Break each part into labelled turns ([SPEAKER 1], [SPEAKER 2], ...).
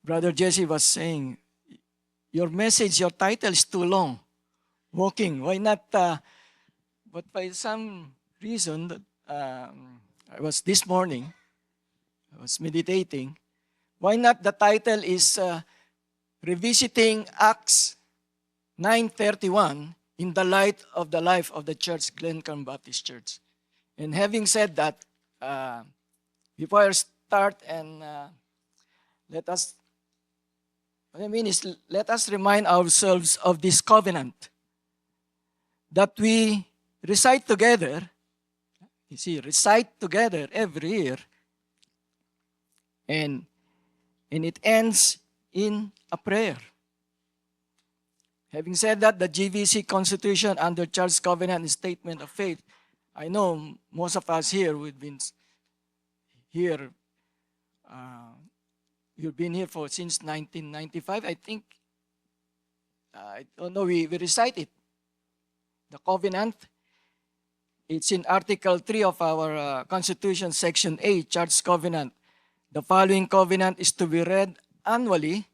[SPEAKER 1] Brother Jesse was saying, your message, your title is too long. Walking. Why not? But by some reason, I was this morning, I was meditating. Why not the title is Revisiting Acts 9:31 in the light of the life of the church, Glencom Baptist Church. And having said that, before I start and let us remind ourselves of this covenant that we recite together. You see, recite together every year. And it ends in a prayer. Having said that, the GVC Constitution under Church Covenant and Statement of Faith, I know most of us here, we've been here, you've been here since 1995, I think. I don't know, we recite it. The covenant, it's in Article 3 of our Constitution, Section 8, Church Covenant. The following covenant is to be read annually,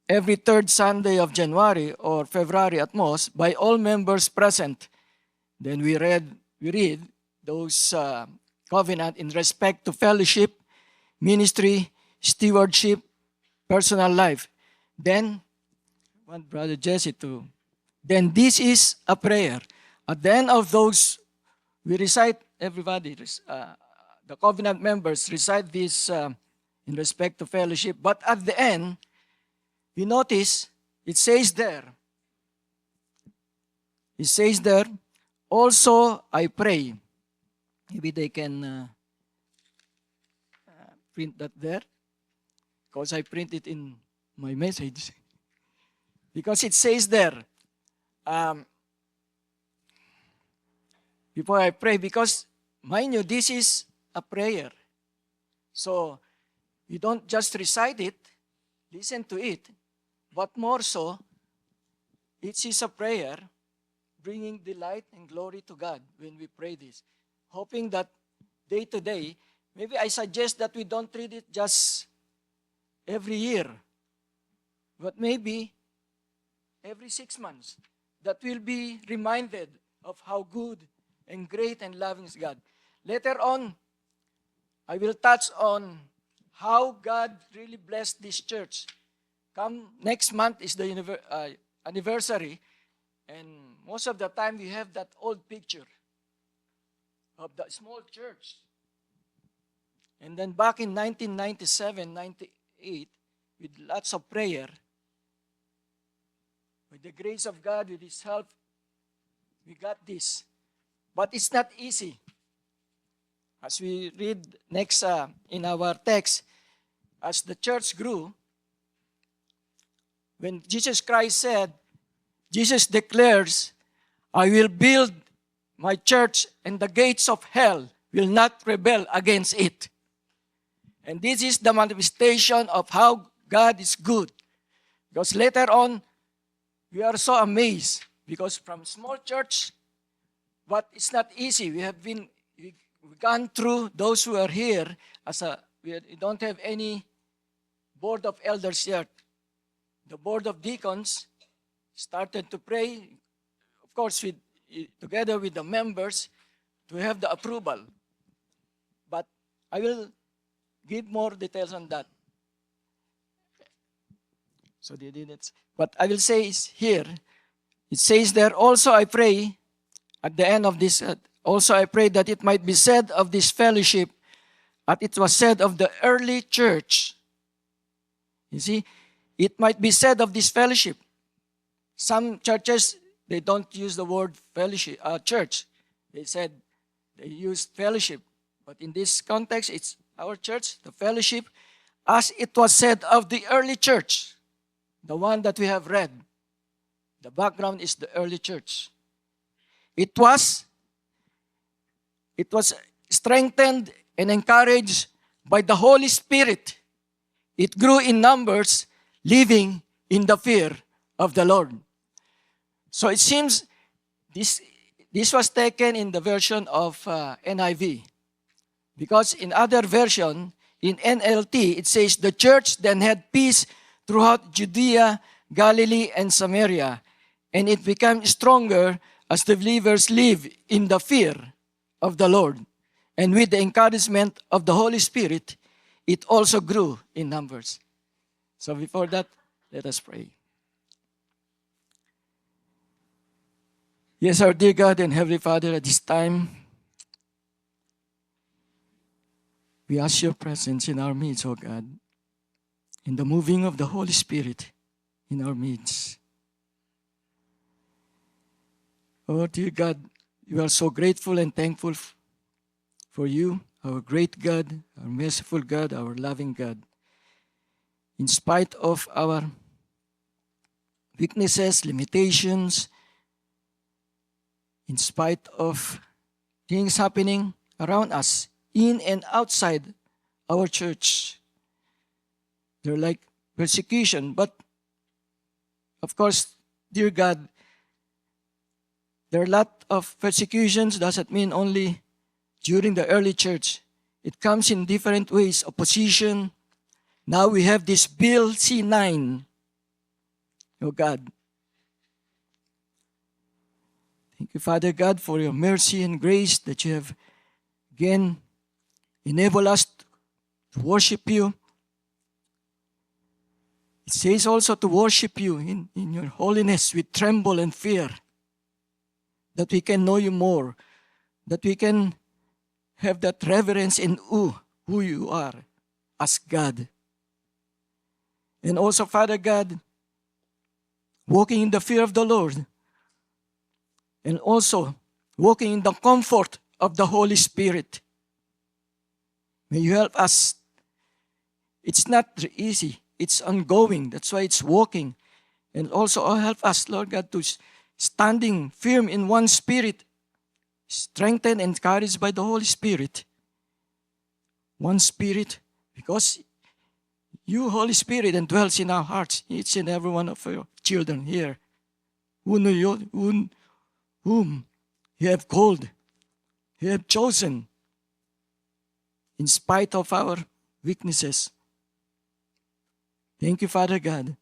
[SPEAKER 1] every third Sunday of January or February at most, by all members present. Then we read those covenant in respect to fellowship, ministry, stewardship, personal life. Then, I want Brother Jesse to. Then this is a prayer. At the end of those, we recite, everybody, the covenant members recite this in respect to fellowship. But at the end, you notice, it says there, also I pray. Maybe they can print that there, because I print it in my message. Because it says there, before I pray, because mind you, this is a prayer. So, you don't just recite it, listen to it, but more so, it is a prayer bringing delight and glory to God when we pray this. Hoping that day to day, maybe I suggest that we don't read it just every year, but maybe every 6 months, that we'll be reminded of how good and great and loving is God. Later on, I will touch on how God really blessed this church. Come next month is the anniversary, and most of the time we have that old picture of the small church. And then back in 1997, 98, with lots of prayer, with the grace of God, with His help, we got this. But it's not easy. As we read next in our text, as the church grew, when Jesus Christ said, Jesus declares, I will build my church and the gates of hell will not rebel against it. And this is the manifestation of how God is good. Because later on, we are so amazed. Because from small church, but it's not easy. We've gone through, those who are here, we don't have any board of elders yet. The board of deacons started to pray, of course, together with the members, to have the approval. But I will give more details on that. So they did it. But I will say here, it says there, also I pray, at the end of this, also I pray that it might be said of this fellowship, as it was said of the early church. You see, it might be said of this fellowship. Some churches, they don't use the word fellowship, church. They use fellowship. But in this context, it's our church, the fellowship, as it was said of the early church, the one that we have read. The background is the early church. It was strengthened and encouraged by the Holy Spirit. It grew in numbers, living in the fear of the Lord. So it seems this was taken in the version of NIV. Because in other version, In NLT, it says, the church then had peace throughout Judea, Galilee, and Samaria, and it became stronger as the believers live in the fear of the Lord. And with the encouragement of the Holy Spirit, it also grew in numbers. So before that, let us pray. Yes, our dear God and Heavenly Father, at this time, we ask your presence in our midst, O God, in the moving of the Holy Spirit in our midst. Oh, dear God, we are so grateful and thankful for you, our great God, our merciful God, our loving God. In spite of our weaknesses, limitations, in spite of things happening around us, in and outside our church, they're like persecution. But, of course, dear God, there are a lot of persecutions. Doesn't mean only during the early church. It comes in different ways. Opposition. Now we have this Bill C-9. Oh God. Thank you, Father God, for your mercy and grace that you have again enabled us to worship you. It says also to worship you in your holiness with tremble and fear, that we can know you more, that we can have that reverence in who you are as God. And also, Father God, walking in the fear of the Lord, and also walking in the comfort of the Holy Spirit. May you help us. It's not easy. It's ongoing. That's why it's walking. And also help us, Lord God, to standing firm in one spirit, strengthened and encouraged by the Holy Spirit. One spirit, because you, Holy Spirit, indwells in our hearts, each and every one of your children here, whom you have called, you have chosen, in spite of our weaknesses. Thank you, Father God,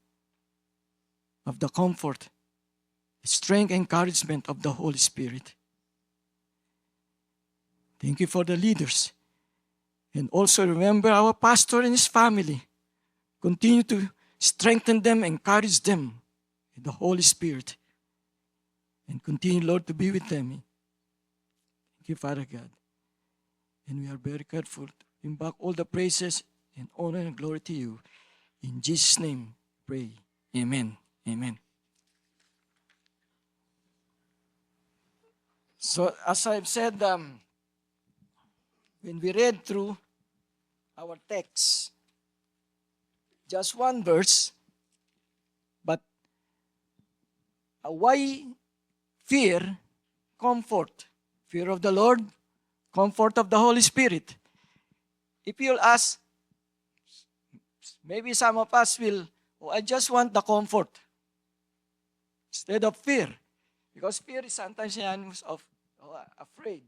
[SPEAKER 1] of the comfort, strength, encouragement of the Holy Spirit. Thank you for the leaders. And also remember our pastor and his family. Continue to strengthen them, encourage them in the Holy Spirit. And continue, Lord, to be with them. Thank you, Father God. And we are very careful to bring back all the praises and honor and glory to you. In Jesus' name, pray. Amen. Amen. So, as I've said, when we read through our text, just one verse, but why fear? Comfort. Fear of the Lord, comfort of the Holy Spirit. If you'll ask, maybe some of us will, I just want the comfort instead of fear. Because fear is sometimes synonymous of afraid.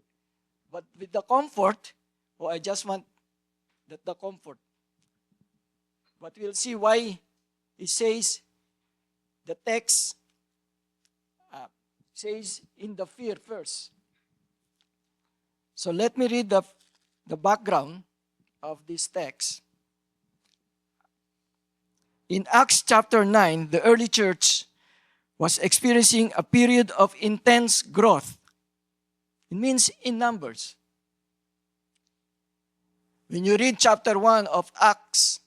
[SPEAKER 1] But with the comfort, I just want the comfort. But we'll see why it says, the text says in the fear first. So let me read the background of this text. In Acts chapter 9, the early church was experiencing a period of intense growth. It means in numbers. When you read chapter 1 of Acts,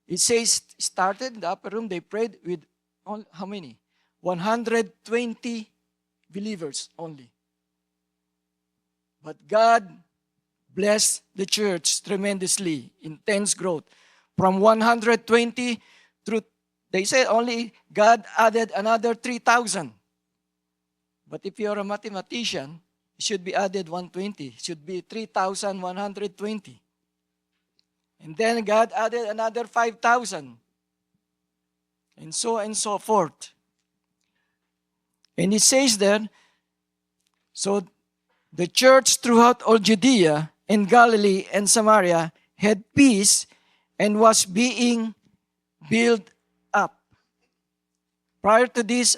[SPEAKER 1] it says, started in the upper room, they prayed with how many? 120 believers only. But God blessed the church tremendously, intense growth. From 120 through, they said only God added another 3,000. But if you're a mathematician, it should be added 120. It should be 3,120. And then God added another 5,000. And so forth. And it says there, so the church throughout all Judea and Galilee and Samaria had peace and was being built up. Prior to this,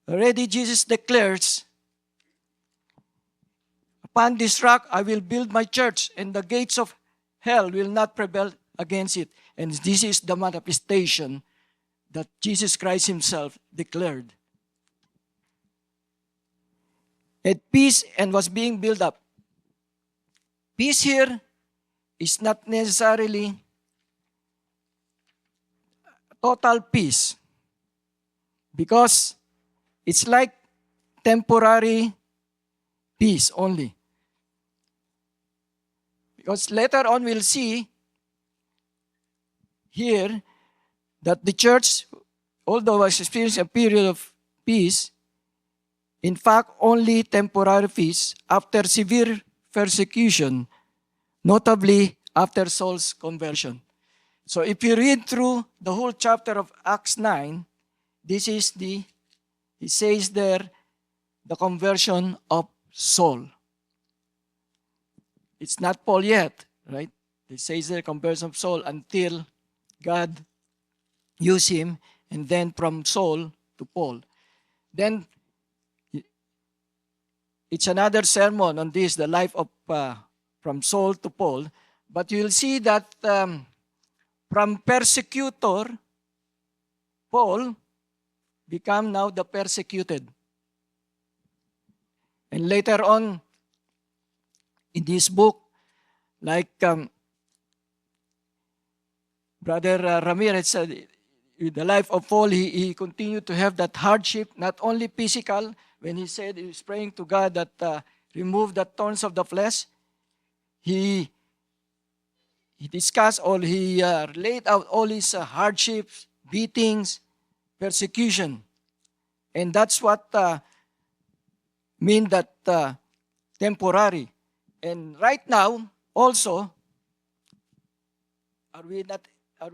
[SPEAKER 1] already Jesus declares, upon this rock I will build my church, and the gates of hell will not prevail against it. And this is the manifestation that Jesus Christ himself declared. Had peace and was being built up. Peace here is not necessarily total peace, because it's like temporary peace only. Because later on we'll see here that the church, although was experiencing a period of peace, in fact only temporary peace after severe persecution, notably after Saul's conversion. So if you read through the whole chapter of Acts 9, this is he says there, the conversion of Saul. It's not Paul yet, right? It says there, conversion of Saul, until God used him, and then from Saul to Paul. Then it's another sermon on this, the life of from Saul to Paul. But you'll see that from persecutor, Paul become now the persecuted. And later on in this book, like Brother Ramirez said, with the life of Paul, he continued to have that hardship, not only physical, when he said he was praying to God that remove the thorns of the flesh. He discussed all, he laid out all his hardships, beatings, persecution. And that's what mean that temporary. And right now, also, are we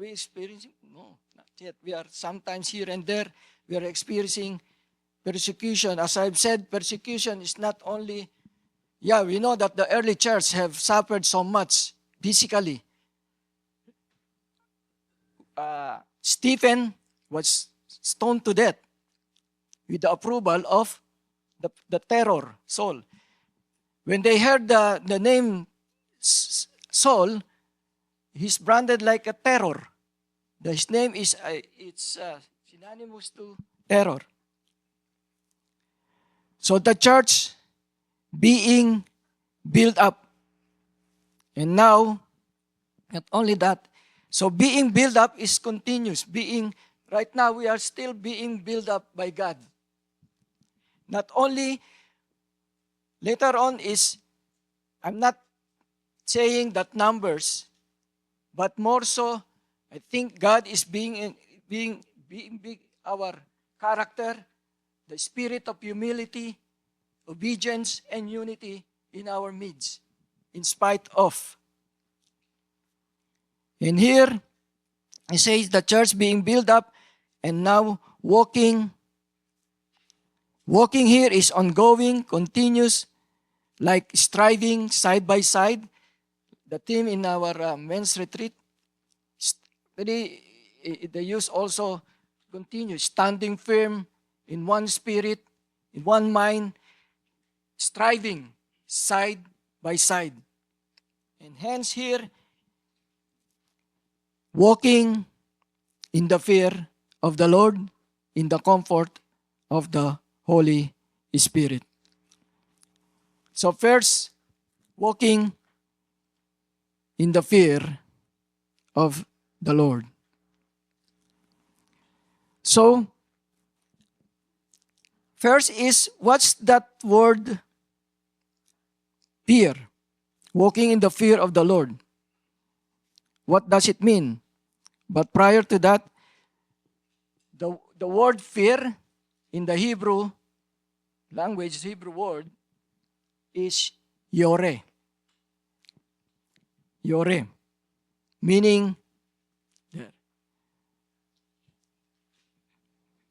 [SPEAKER 1] experiencing? No, not yet. We are sometimes here and there, we are experiencing persecution. As I've said, persecution is not only, we know that the early church have suffered so much physically. Stephen was stoned to death with the approval of the terror, Saul. When they heard the name Saul, he's branded like a terror. His name is it's synonymous to terror. So the church being built up. And now, not only that, so being built up is continuous. Right now we are still being built up by God. Not only, later on is, I'm not saying that numbers, but more so, I think God is being our character, the spirit of humility, obedience, and unity in our midst, in spite of. And here, it says the church being built up and now walking here is ongoing, continuous, like striving side by side. The theme in our men's retreat, they use also continue, standing firm in one spirit, in one mind, striving side by side. And hence here, walking in the fear of the Lord, in the comfort of the Holy Spirit. So first, walking in the fear of the Lord. So, first is, what's that word fear? Walking in the fear of the Lord. What does it mean? But prior to that, the word fear in the Hebrew language, Hebrew word, is yore. Yore. Meaning,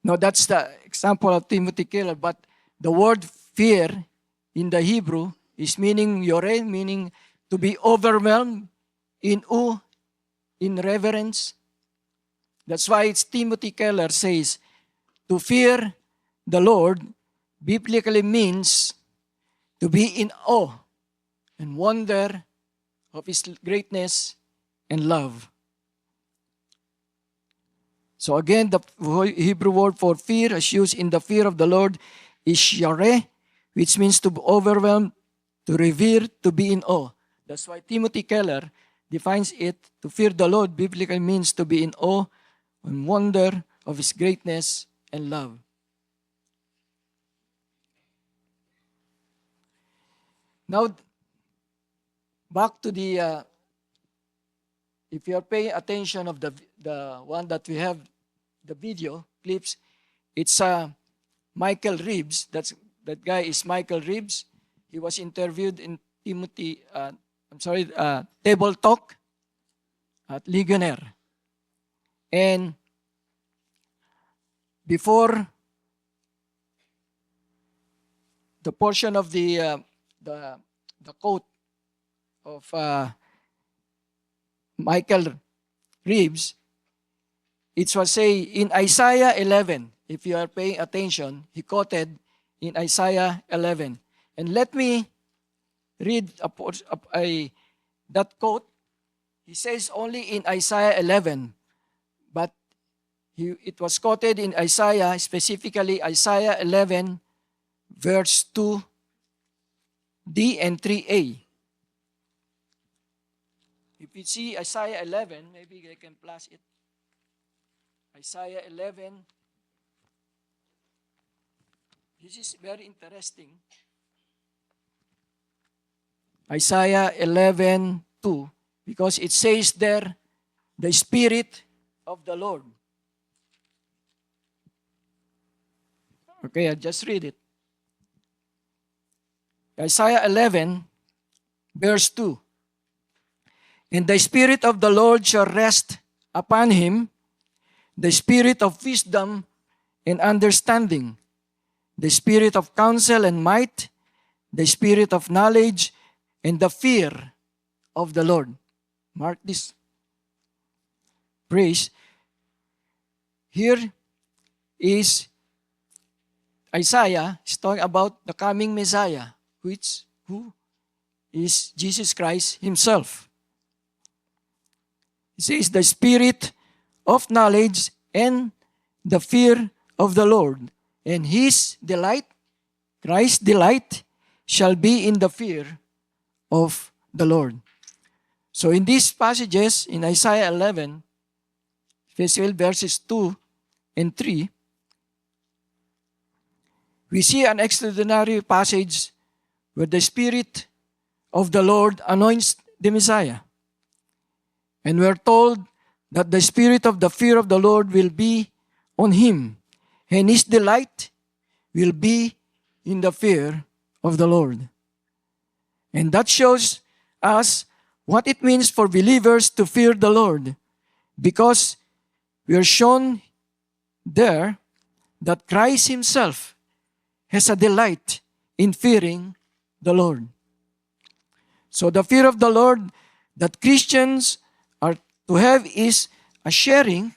[SPEAKER 1] no, that's the example of Timothy Keller, but the word fear in the Hebrew is meaning yore, meaning to be overwhelmed, in awe, in reverence. That's why it's Timothy Keller says, to fear the Lord biblically means to be in awe and wonder of His greatness and love. So again, the Hebrew word for fear, as used in the fear of the Lord, is yareh, which means to be overwhelmed, to revere, to be in awe. That's why Timothy Keller defines it, to fear the Lord biblically means to be in awe and wonder of His greatness and love. Now, back to the, if you are paying attention of the one that we have, the video clips, it's Michael Reeves. That guy is Michael Reeves. He was interviewed in Table Talk at Ligonier. And before the portion of the quote of Michael Reeves, it was say in Isaiah 11, if you are paying attention, he quoted in Isaiah 11. And let me read that quote. He says only in Isaiah 11, but it was quoted in Isaiah, specifically Isaiah 11, verse 2d and 3a. If you see Isaiah 11, maybe I can plus it. Isaiah 11. This is very interesting. Isaiah 11:2, because it says there, the Spirit of the Lord. Okay, I'll just read it. Isaiah 11, verse 2. And the Spirit of the Lord shall rest upon him, the Spirit of wisdom and understanding, the Spirit of counsel and might, the Spirit of knowledge and the fear of the Lord. Mark this. Praise. Here is Isaiah is talking about the coming Messiah, who is Jesus Christ Himself. He says, the Spirit of knowledge and the fear of the Lord, and His delight, Christ's delight, shall be in the fear of the Lord. So in these passages, in Isaiah 11, especially verses 2 and 3, we see an extraordinary passage where the Spirit of the Lord anoints the Messiah. And we're told that the Spirit of the fear of the Lord will be on Him, and His delight will be in the fear of the Lord. And that shows us what it means for believers to fear the Lord, because we are shown there that Christ Himself has a delight in fearing the Lord. So the fear of the Lord that Christians are to have is a sharing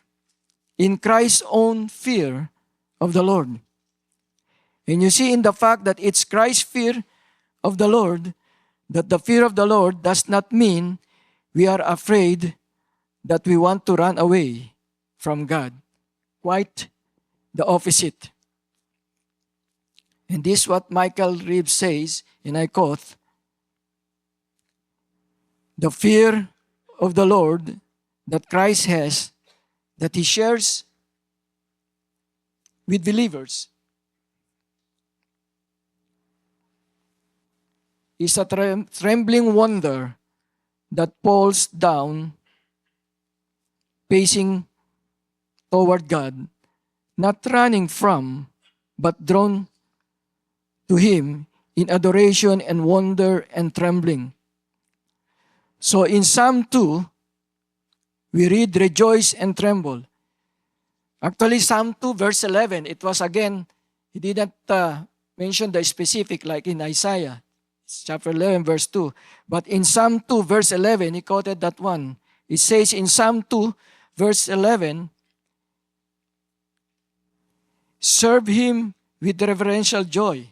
[SPEAKER 1] in Christ's own fear of the Lord. And you see in the fact that it's Christ's fear of the Lord, that the fear of the Lord does not mean we are afraid that we want to run away from God. Quite the opposite. And this is what Michael Reeves says, and I quote, the fear of the Lord that Christ has, that He shares with believers, is a trembling wonder that falls down, facing toward God, not running from, but drawn to Him in adoration and wonder and trembling. So in Psalm 2, we read, rejoice and tremble. Actually, Psalm 2, verse 11, it was again, he didn't mention the specific like in Isaiah. It's chapter 11, verse 2. But in Psalm 2, verse 11, he quoted that one. It says in Psalm 2, verse 11, serve Him with reverential joy.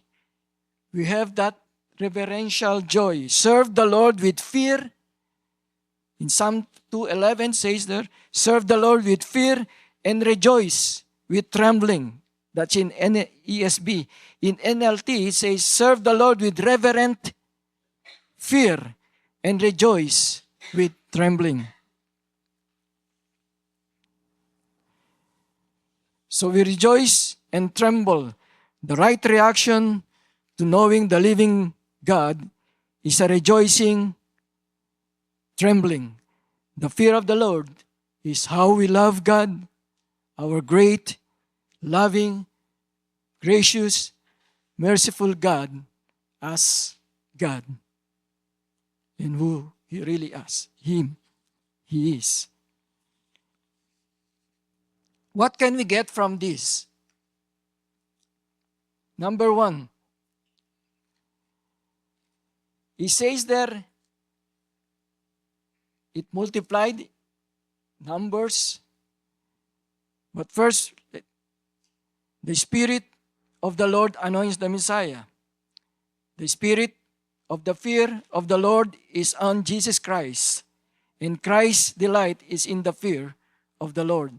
[SPEAKER 1] We have that reverential joy. Serve the Lord with fear. In Psalm 2:11 says there, serve the Lord with fear and rejoice with trembling. That's in ESV. In NLT, it says, serve the Lord with reverent fear and rejoice with trembling. So we rejoice and tremble. The right reaction to knowing the living God is a rejoicing, trembling. The fear of the Lord is how we love God, our great, loving, gracious, merciful God, as God, and who He really is. He is. What can we get from this? Number one, He says there, it multiplied numbers. But first, the Spirit of the Lord anoints the Messiah. The Spirit of the fear of the Lord is on Jesus Christ. And Christ's delight is in the fear of the Lord.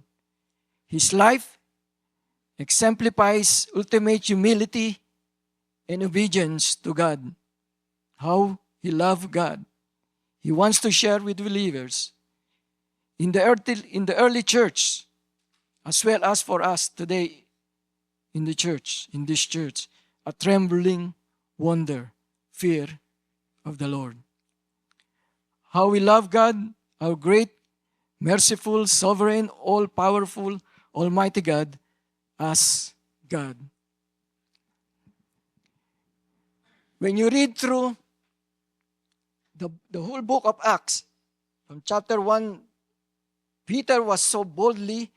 [SPEAKER 1] His life exemplifies ultimate humility and obedience to God. How he loved God. He wants to share with believers in the early church, as well as for us today in the church, in this church, a trembling wonder, fear of the Lord. How we love God, our great, merciful, sovereign, all-powerful, almighty God, as God. When you read through the whole book of Acts, from chapter 1, Peter was so boldly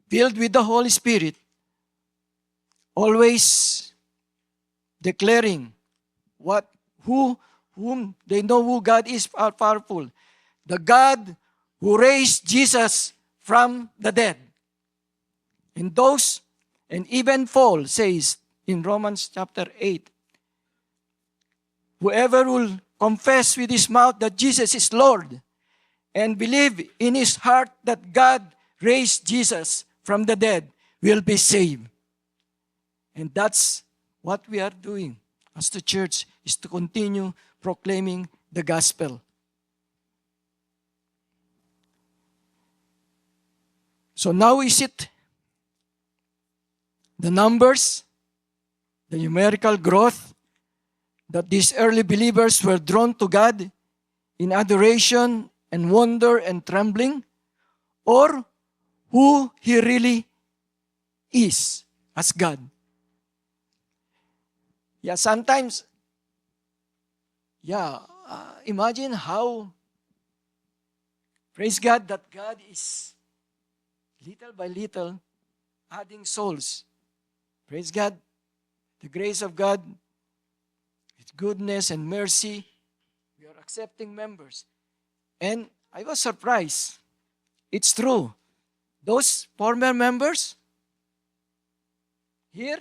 [SPEAKER 1] filled with the Holy Spirit, always declaring whom they know who God is powerful. The God who raised Jesus from the dead. And even Paul says in Romans chapter 8, whoever will confess with his mouth that Jesus is Lord and believe in his heart that God raised Jesus from the dead will be saved. And that's what we are doing as the church, is to continue proclaiming the gospel. So now is it the numbers, the numerical growth, that these early believers were drawn to God in adoration and wonder and trembling, or who He really is as God? Sometimes, imagine how, praise God, that God is little by little adding souls. Praise God, the grace of God, with goodness and mercy, we are accepting members. And I was surprised. It's true. Those former members here,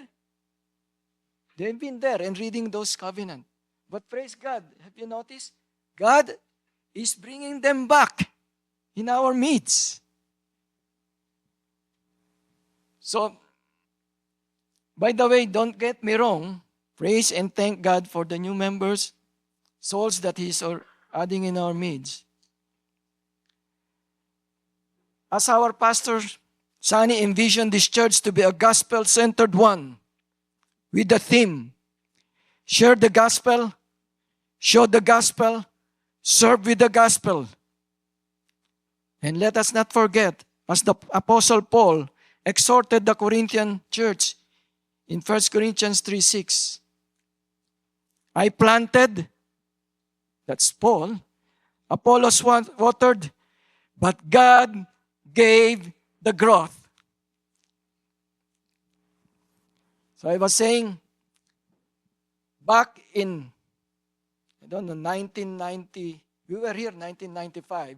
[SPEAKER 1] they've been there and reading those covenants. But praise God, have you noticed? God is bringing them back in our midst. So, by the way, don't get me wrong. Praise and thank God for the new members, souls that He's adding in our midst. As our pastor, Sonny, envisioned this church to be a gospel-centered one with the theme, share the gospel, show the gospel, serve with the gospel. And let us not forget, as the Apostle Paul exhorted the Corinthian church in 1 Corinthians 3:6, I planted, that's Paul, Apollos watered, but God gave the growth. So I was saying, back in, I don't know, 1990, we were here 1995.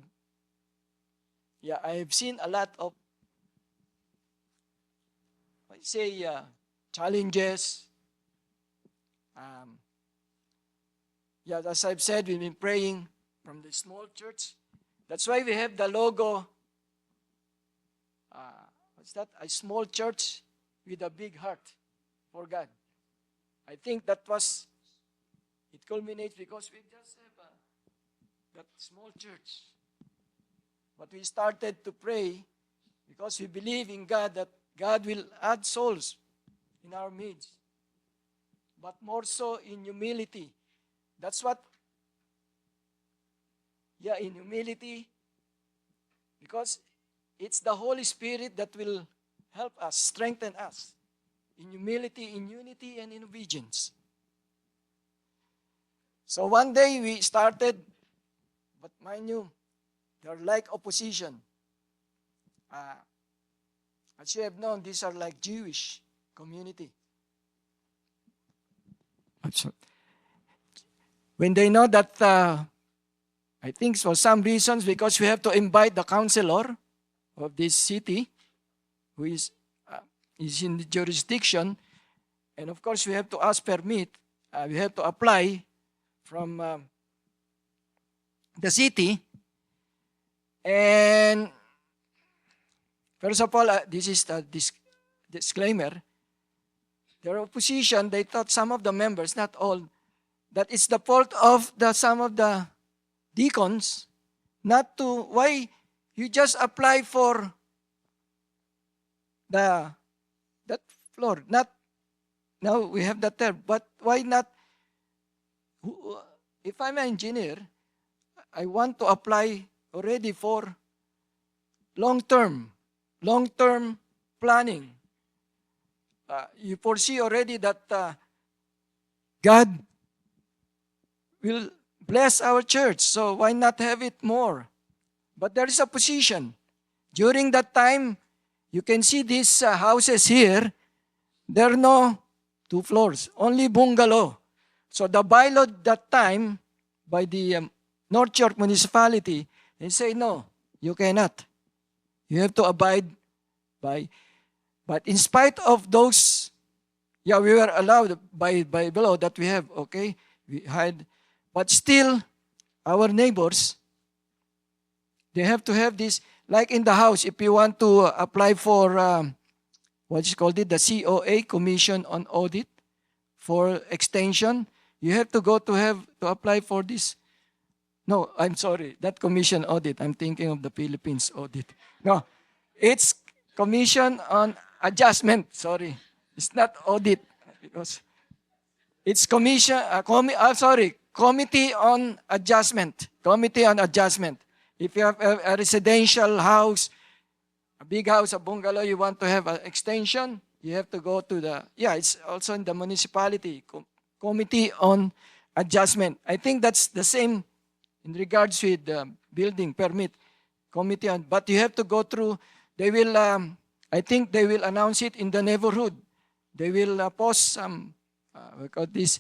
[SPEAKER 1] Yeah, I've seen a lot of, I say, challenges. Yeah, as I've said, we've been praying from the small church. That's why we have the logo. What's that? A small church with a big heart for God. I think that was, it culminates because we just have that small church. But we started to pray because we believe in God that God will add souls in our midst. But more so in humility. That's what, in humility, because it's the Holy Spirit that will help us, strengthen us in humility, in unity, and in obedience. So one day we started, but mind you, they're like opposition. As you have known, these are like Jewish community. When they know that, I think for some reasons, because we have to invite the counselor of this city, who is in the jurisdiction, and of course we have to ask permit, we have to apply from the city, and first of all, this is the disclaimer, their opposition, they thought some of the members, not all, that it's the fault of some of the deacons, not to, why you just apply for that floor, not, now we have that there, but why not, if I'm an engineer, I want to apply already for long-term planning. You foresee already that God will bless our church, so why not have it more? But there is a position. During that time, you can see these houses here, there are no 2 floors, only bungalow. So the bylaw that time by the North York municipality, they say, no, you cannot. You have to abide by. But in spite of those, we were allowed by below that we have, okay, we had, but still, our neighbors, they have to have this, like in the house, if you want to apply for, what is called it, the COA, Commission on Audit, for extension, you have to go to apply for this. No, I'm sorry, that commission audit, I'm thinking of the Philippines audit. No, it's Commission on Adjustment, sorry. It's not audit, because it's Committee on Adjustment. Committee on Adjustment. If you have a residential house, a big house, a bungalow, you want to have an extension, you have to go to it's also in the municipality, Committee on Adjustment. I think that's the same in regards with building permit, committee on, but you have to go through, they will, I think they will announce it in the neighborhood. They will post some, we call this,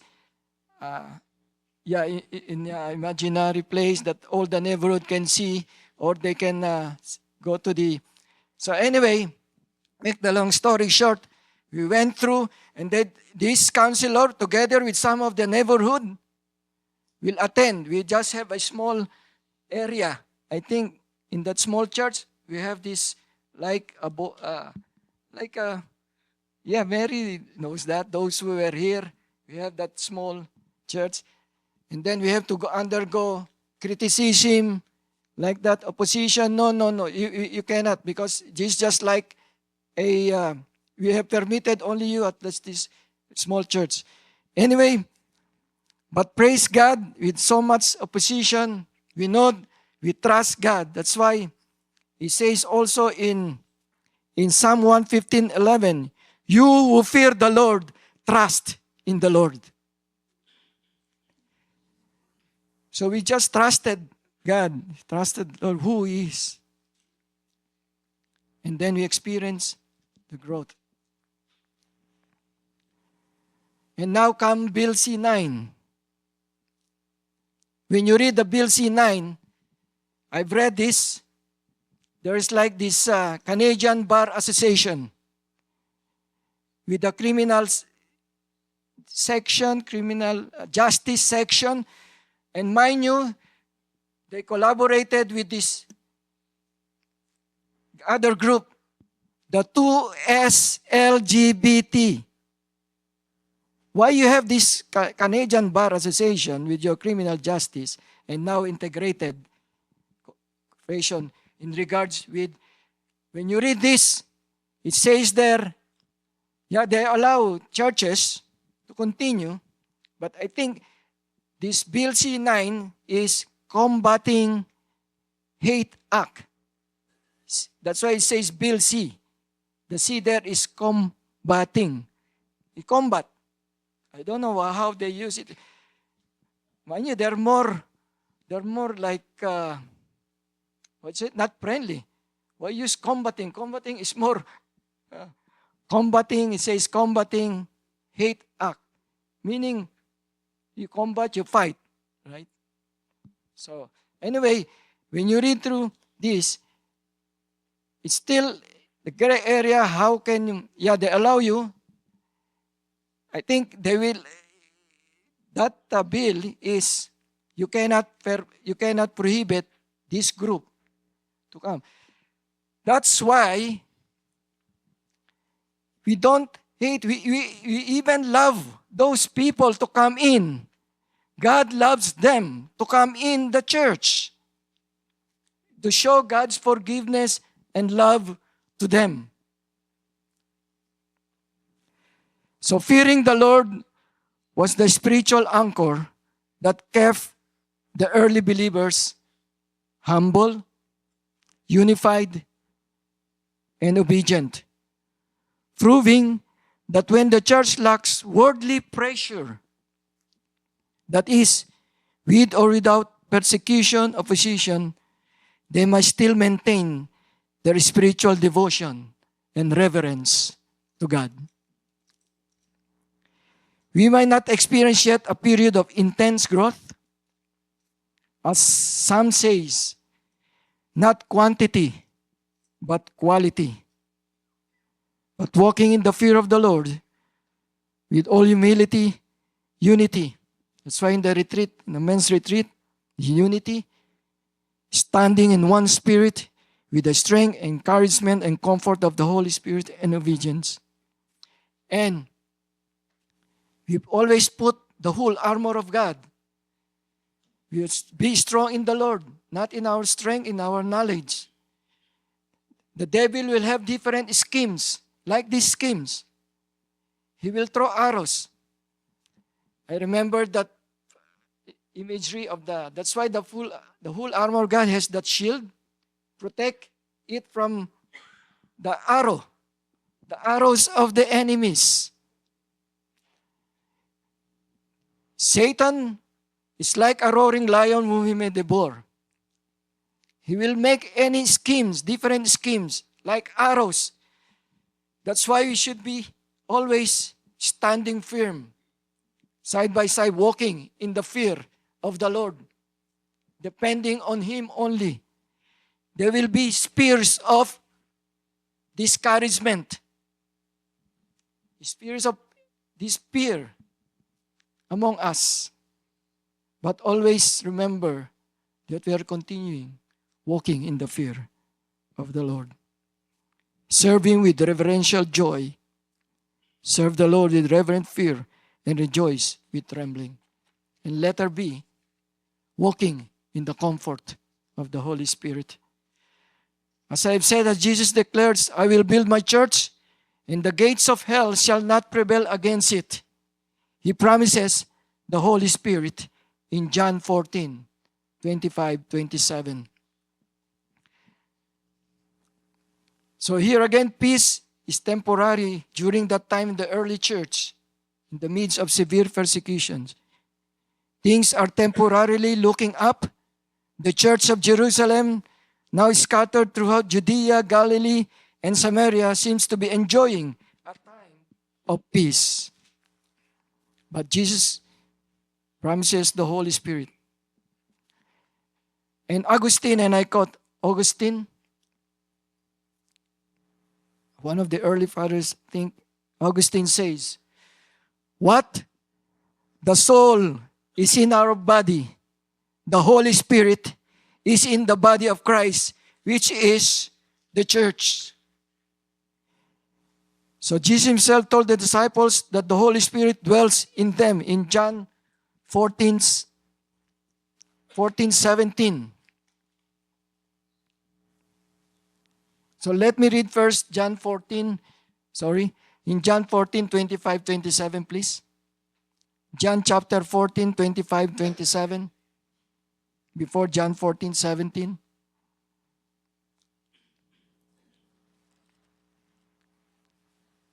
[SPEAKER 1] in an imaginary place that all the neighborhood can see, or they can go to the, so anyway, make the long story short, we went through, and then this counselor, together with some of the neighborhood, will attend. We just have a small area. I think in that small church, we have this Mary knows that. Those who were here, we have that small church. And then we have to undergo criticism, like that, opposition. No, you cannot, because this is just like we have permitted only you at this small church. Anyway, but praise God, with so much opposition, we trust God. That's why He says also in Psalm 115:11, you who fear the Lord, trust in the Lord. So we just trusted God, trusted Lord who He is. And then we experience the growth. And now come Bill C-9. When you read the Bill C-9, I've read this. There is like this Canadian Bar Association with the criminal section, criminal justice section. And mind you, they collaborated with this other group, the 2SLGBT. Why you have this Canadian Bar Association with your criminal justice and now integrated cooperation in regards with, when you read this, it says there, yeah, they allow churches to continue, but I think this Bill C-9 is combating hate act. That's why it says Bill C. The C there is combating. The combat. I don't know how they use it. Mind you, they're more like, what's it? Not friendly. Why use combating? Combating is more, combating, it says combating hate act. Meaning, you combat, you fight. Right? So, anyway, when you read through this, it's still the gray area. How can you, yeah, they allow you. I think they will, that bill is, you cannot prohibit this group to come. That's why we don't hate, we even love those people to come in. God loves them to come in the church, to show God's forgiveness and love to them. So fearing the Lord was the spiritual anchor that kept the early believers humble, unified, and obedient, proving that when the church lacks worldly pressure, that is, with or without persecution, opposition, they must still maintain their spiritual devotion and reverence to God. We might not experience yet a period of intense growth, as some says, not quantity, but quality. But walking in the fear of the Lord with all humility, unity. That's why in the retreat, in the men's retreat, unity, standing in one spirit with the strength, encouragement, and comfort of the Holy Spirit and obedience. And we've always put the whole armor of God. We be strong in the Lord, not in our strength, in our knowledge. The devil will have different schemes, like these schemes. He will throw arrows. I remember that imagery of that's why the whole armor of God has that shield, protect it from the arrows of the enemies. Satan is like a roaring lion whom he may devour. He will make any schemes, different schemes, like arrows. That's why we should be always standing firm, side by side, walking in the fear of the Lord, depending on Him only. There will be spears of discouragement, spears of despair among us. But always remember that we are continuing walking in the fear of the Lord. Serve Him with reverential joy. Serve the Lord with reverent fear and rejoice with trembling. And letter B, walking in the comfort of the Holy Spirit. As I have said, as Jesus declares, I will build my church, and the gates of hell shall not prevail against it. He promises the Holy Spirit in John 14, 25, 27. So here again, peace is temporary during that time in the early church, in the midst of severe persecutions. Things are temporarily looking up. The church of Jerusalem, now scattered throughout Judea, Galilee, and Samaria, seems to be enjoying a time of peace. But Jesus promises the Holy Spirit. And Augustine, and I quote Augustine, one of the early fathers, Augustine says, what the soul is in our body, the Holy Spirit is in the body of Christ, which is the church. So Jesus himself told the disciples that the Holy Spirit dwells in them in John 14:17. So let me read first in John 14:25-27, please. John chapter 14:25-27, before John 14:17.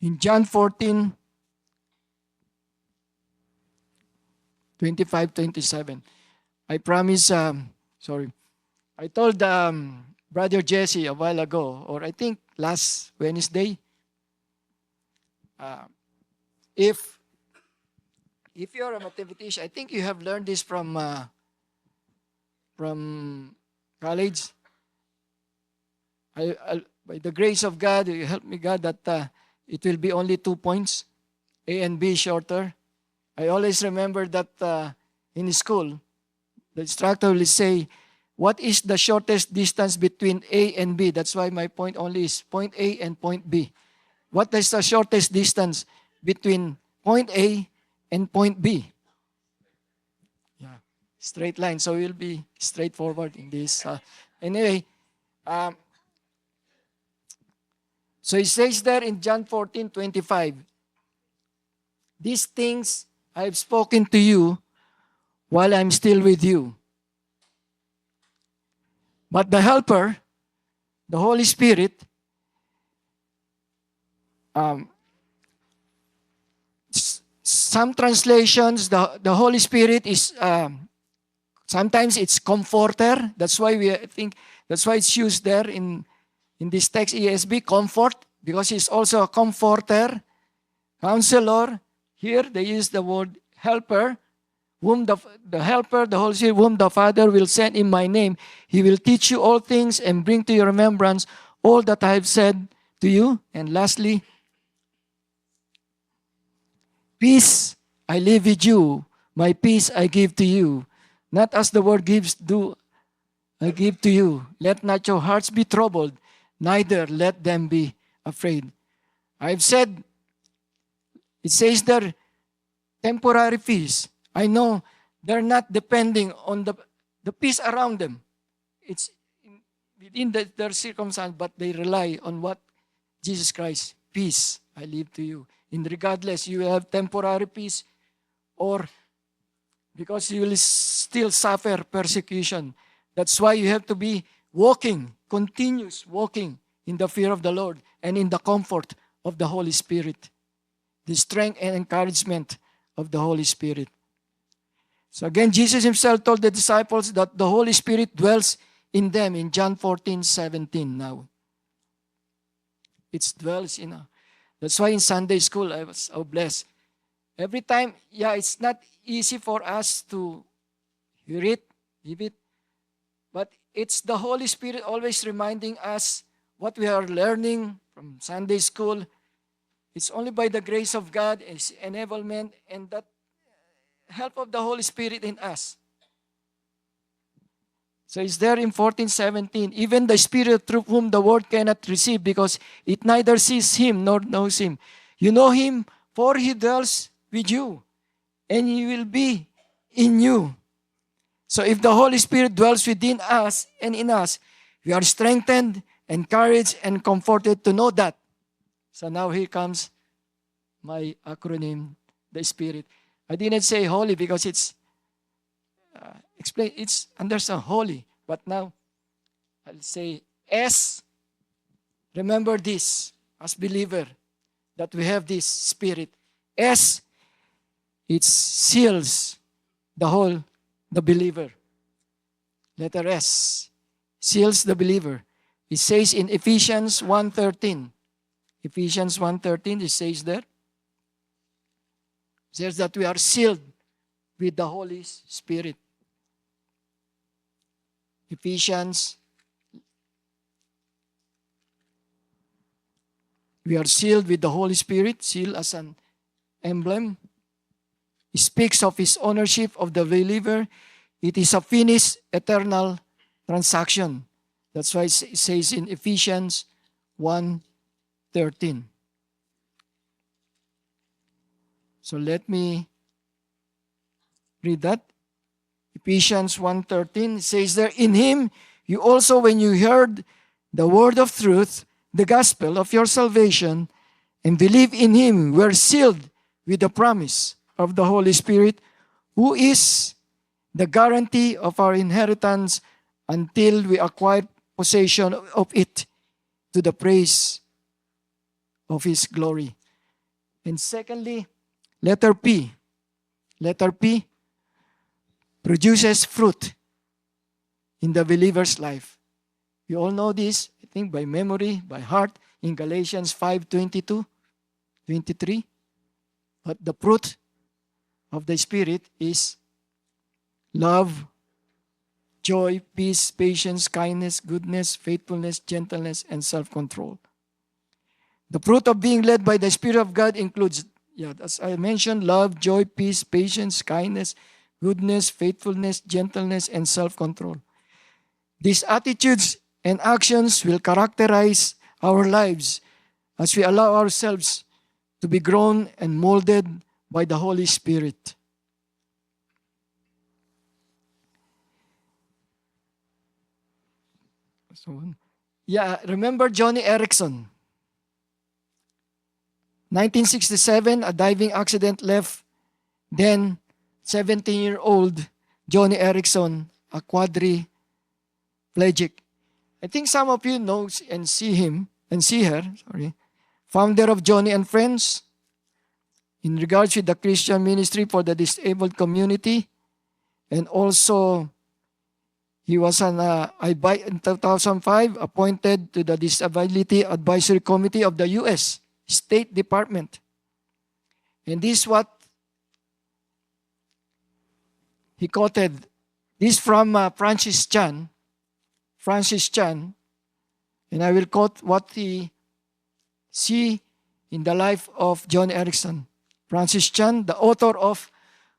[SPEAKER 1] In John 14:25-27, I promise, I told Brother Jesse a while ago, or I think last Wednesday, if you're a mathematician, I think you have learned this from college. By the grace of God, you help me God that it will be only 2 points, A and B shorter. I always remember that in school, the instructor will say, what is the shortest distance between A and B? That's why my point only is point A and point B. What is the shortest distance between point A and point B? Yeah, straight line. So we'll be straightforward in this. Anyway, so it says there in John 14:25, these things I have spoken to you while I'm still with you. But the Helper, the Holy Spirit, some translations, the Holy Spirit is, sometimes it's comforter. That's why that's why it's used there in this text, ESV, comfort, because he's also a comforter, counselor. Here they use the word helper, whom the helper, the Holy Spirit, whom the Father will send in my name. He will teach you all things and bring to your remembrance all that I have said to you. And lastly, peace I leave with you, my peace I give to you. Not as the world gives, do I give to you. Let not your hearts be troubled, neither let them be afraid. I've said, it says there, temporary peace. I know they're not depending on the peace around them. It's within their circumstance, but they rely on what Jesus Christ, peace I leave to you. In regardless, you will have temporary peace, or because you will still suffer persecution. That's why you have to be walking, continuous walking in the fear of the Lord and in the comfort of the Holy Spirit, the strength and encouragement of the Holy Spirit. So again, Jesus himself told the disciples that the Holy Spirit dwells in them in John 14:17 now. It dwells in us. That's why in Sunday school, I was so blessed. Every time, it's not easy for us to hear it, live it, but it's the Holy Spirit always reminding us what we are learning from Sunday school. It's only by the grace of God, His enablement, and that help of the Holy Spirit in us. So it's there in 14:17, even the Spirit through whom the world cannot receive, because it neither sees Him nor knows Him. You know Him, for He dwells with you, and He will be in you. So if the Holy Spirit dwells within us and in us, we are strengthened, encouraged, and comforted to know that. So now here comes my acronym, the Spirit. I didn't say holy because it's it's understand holy. But now I'll say S. Remember this as believer, that we have this Spirit. S, it seals the believer. Letter S, seals the believer. It says in Ephesians 1:13. Ephesians 1:13, it says there. says that we are sealed with the Holy Spirit. Ephesians, we are sealed with the Holy Spirit, seal as an emblem. It speaks of His ownership of the believer. It is a finished eternal transaction. That's why it says in Ephesians 1:13. So let me read that. Ephesians 1:13 says there, in Him you also, when you heard the word of truth, the gospel of your salvation, and believe in Him, were sealed with the promise of the Holy Spirit, who is the guarantee of our inheritance until we acquire possession of it, to the praise of His glory. And secondly, letter P. Letter P produces fruit in the believer's life. You all know this, I think, by memory, by heart, in Galatians 5:22, 23. But the fruit of the Spirit is love, joy, peace, patience, kindness, goodness, faithfulness, gentleness, and self-control. The fruit of being led by the Spirit of God includes, as I mentioned, love, joy, peace, patience, kindness, goodness, faithfulness, gentleness, and self-control. These attitudes and actions will characterize our lives as we allow ourselves to be grown and molded by the Holy Spirit. Remember Johnny Erickson? 1967, a diving accident left then 17-year-old Johnny Erickson a quadriplegic. I think some of you know and see him and see her. Founder of Johnny and Friends, in regards with the Christian ministry for the disabled community, and also he was in 2005 appointed to the Disability Advisory Committee of the U.S. State Department. And this is what he quoted. This from Francis Chan, and I will quote what he see in the life of John Erickson. Francis Chan, the author of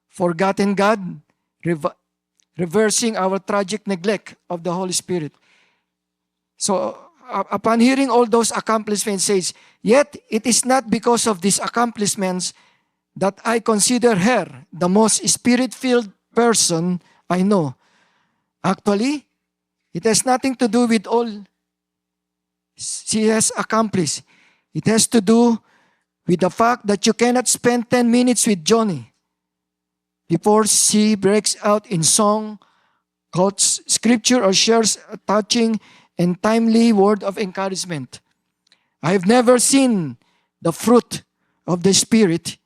[SPEAKER 1] Forgotten God, Reversing Our Tragic Neglect of the Holy Spirit. So, upon hearing all those accomplishments, says, yet it is not because of these accomplishments that I consider her the most spirit-filled person I know. Actually, it has nothing to do with all she has accomplished. It has to do with the fact that you cannot spend 10 minutes with Johnny before she breaks out in song, quotes scripture, or shares a touching and timely word of encouragement. I have never seen the fruit of the Spirit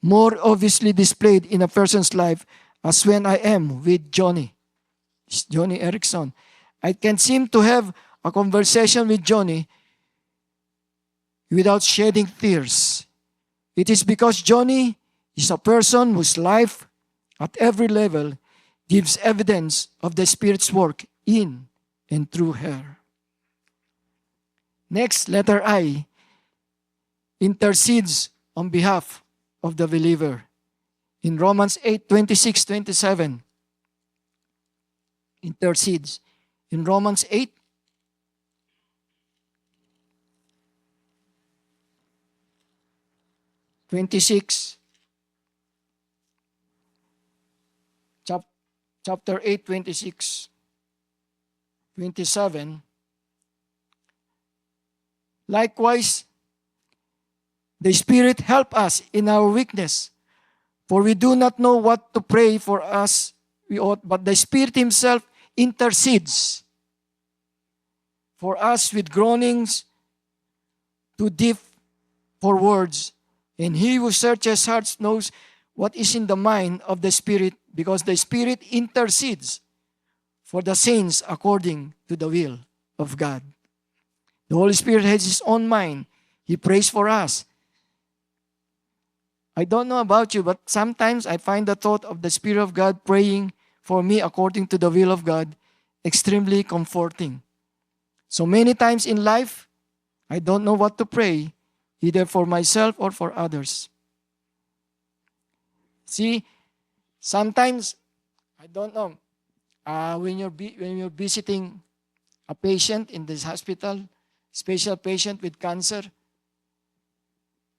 [SPEAKER 1] more obviously displayed in a person's life as when I am with Johnny Erickson. I can seem to have a conversation with Johnny without shedding tears. It is because Johnny is a person whose life at every level gives evidence of the Spirit's work in and through her. Next, letter I, intercedes on behalf of the believer. In Romans 8:26-27, intercedes. In Romans 8:26, chapter 8:26, 27. Likewise, the Spirit help us in our weakness, for we do not know what to pray for us we ought, but the Spirit Himself intercedes for us with groanings too deep for words. And He who searches hearts knows what is in the mind of the Spirit, because the Spirit intercedes for the saints according to the will of God. The Holy Spirit has His own mind. He prays for us. I don't know about you, but sometimes I find the thought of the Spirit of God praying for me according to the will of God extremely comforting. So many times in life, I don't know what to pray, either for myself or for others. See, sometimes, I don't know, when you're visiting a patient in this hospital, special patient with cancer,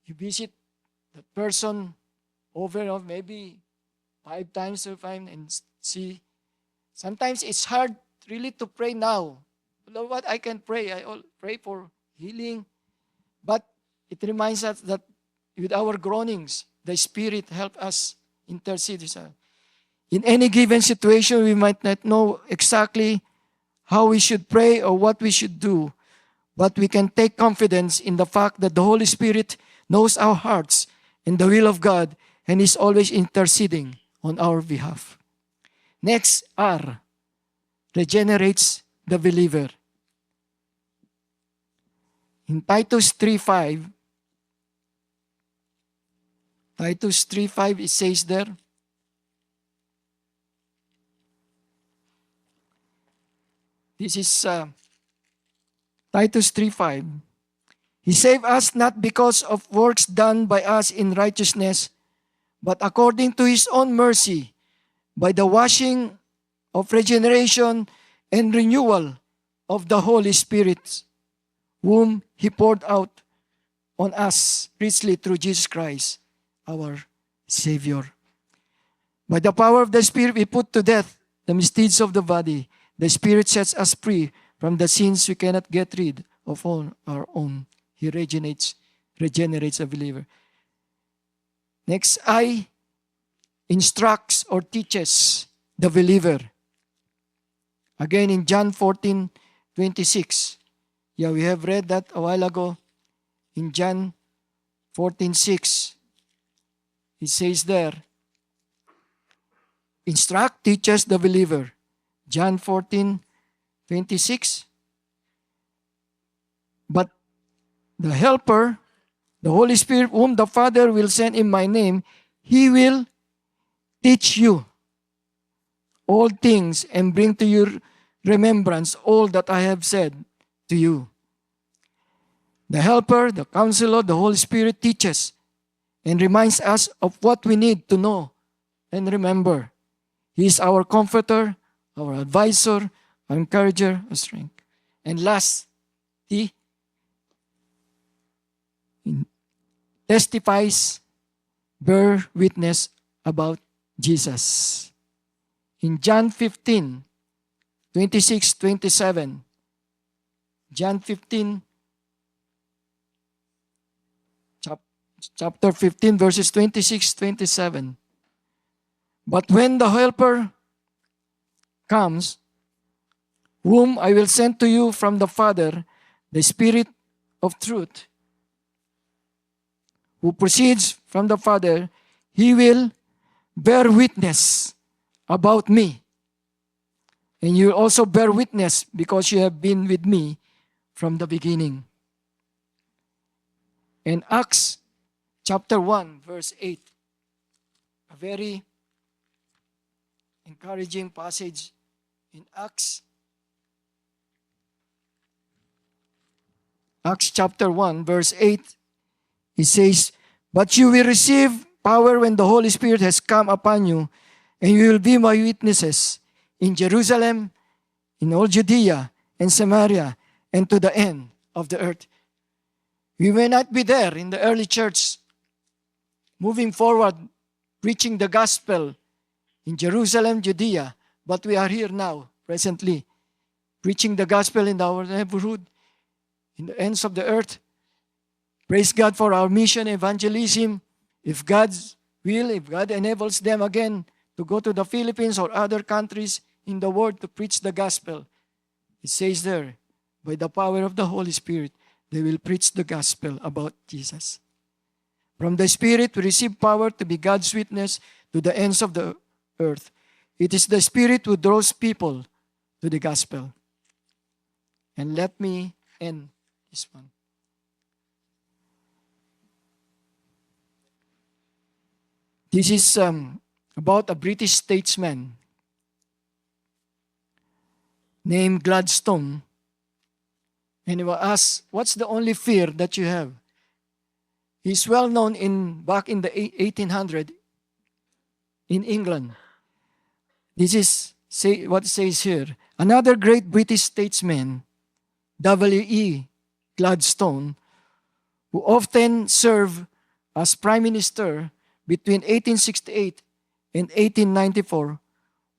[SPEAKER 1] you visit the person over and over, maybe 5 times or 5, and see, sometimes it's hard really to pray now. You know what I can pray? Pray for healing. But it reminds us that with our groanings, the Spirit help us intercede. In any given situation, we might not know exactly how we should pray or what we should do, but we can take confidence in the fact that the Holy Spirit knows our hearts and the will of God and is always interceding on our behalf. Next, R, regenerates the believer. In Titus 3:5, it says there, this is Titus 3:5. He saved us not because of works done by us in righteousness, but according to His own mercy, by the washing of regeneration and renewal of the Holy Spirit, whom He poured out on us richly through Jesus Christ, our Savior. By the power of the Spirit, we put to death the misdeeds of the body. The Spirit sets us free from the sins we cannot get rid of on our own. He regenerates a believer. Next, I, instructs or teaches the believer. Again in John 14:26. Yeah, we have read that a while ago. In John 14:6, it says there, instruct, teaches the believer. John 14:26. But the Helper, the Holy Spirit, whom the Father will send in my name, He will teach you all things and bring to your remembrance all that I have said to you. The Helper, the Counselor, the Holy Spirit teaches and reminds us of what we need to know and remember. He is our comforter, our advisor, our encourager, our strength. And last, He testifies, bear witness about Jesus. In John 15:26-27, John 15, chapter 15, verses 26-27. But when the Helper comes, whom I will send to you from the Father, the Spirit of truth, who proceeds from the Father, He will bear witness about me. And you also bear witness because you have been with me from the beginning. In Acts chapter 1, verse 8, a very encouraging passage in Acts chapter 1, verse 8, it says, but you will receive power when the Holy Spirit has come upon you, and you will be my witnesses in Jerusalem, in all Judea and Samaria, and to the end of the earth. We may not be there in the early church, moving forward, preaching the gospel in Jerusalem, Judea, but we are here now, presently, preaching the gospel in our neighborhood, in the ends of the earth. Praise God for our mission evangelism. If God's will, if God enables them again to go to the Philippines or other countries in the world to preach the gospel, it says there, by the power of the Holy Spirit, they will preach the gospel about Jesus. From the Spirit, we receive power to be God's witness to the ends of the earth. It is the Spirit who draws people to the gospel. And let me end this one. This is about a British statesman named Gladstone. And he was asked, what's the only fear that you have? He's well known back in the 1800 in England. This is what it says here. Another great British statesman, W.E. Gladstone, who often served as Prime Minister between 1868 and 1894,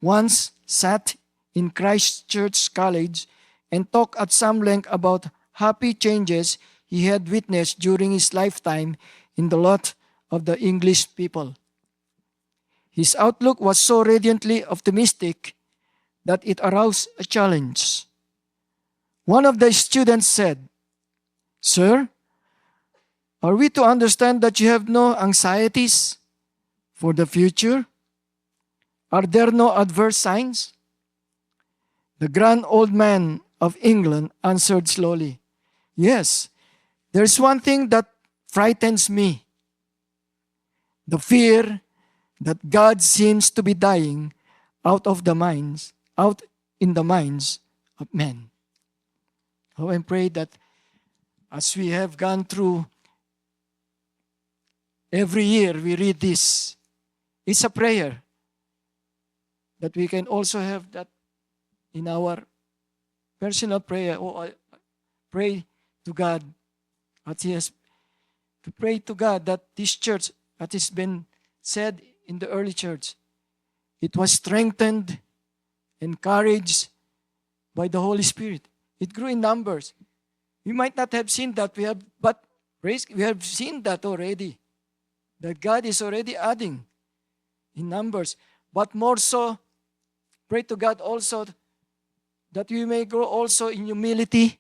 [SPEAKER 1] once sat in Christ Church College and talked at some length about happy changes he had witnessed during his lifetime in the lot of the English people. His outlook was so radiantly optimistic that it aroused a challenge. One of the students said, "Sir, are we to understand that you have no anxieties for the future? Are there no adverse signs?" The grand old man of England answered slowly, "Yes, there's one thing that frightens me. The fear that God seems to be dying out in the minds of men." Oh, I pray that as we have gone through every year, we read this. It's a prayer that we can also have that in our personal prayer. Oh, I pray to God to pray to God that this church, that has been said in the early church, it was strengthened, encouraged by the Holy Spirit. It grew in numbers. We might not have seen that, we have seen that already. That God is already adding in numbers. But more so, pray to God also that we may grow also in humility,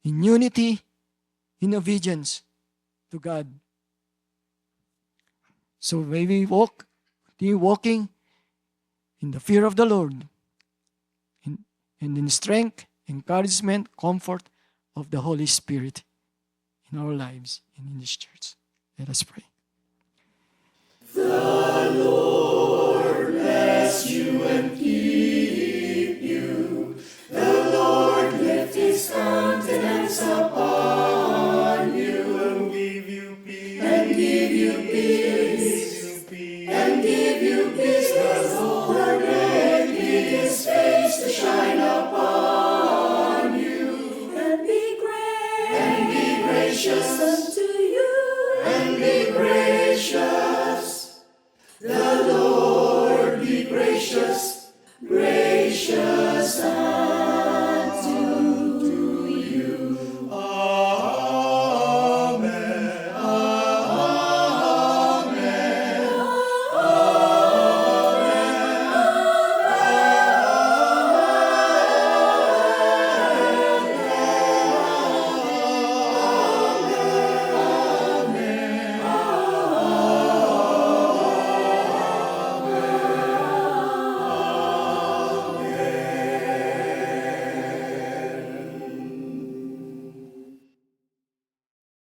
[SPEAKER 1] in unity, in obedience to God. So may we continue walking in the fear of the Lord, and in strength, encouragement, comfort of the Holy Spirit in our lives and in this church. Let us pray.
[SPEAKER 2] The Lord bless you and keep you. The Lord lift his countenance upon you and give you peace. And give you peace. And give you peace. The Lord make his face to shine upon you. And be gracious.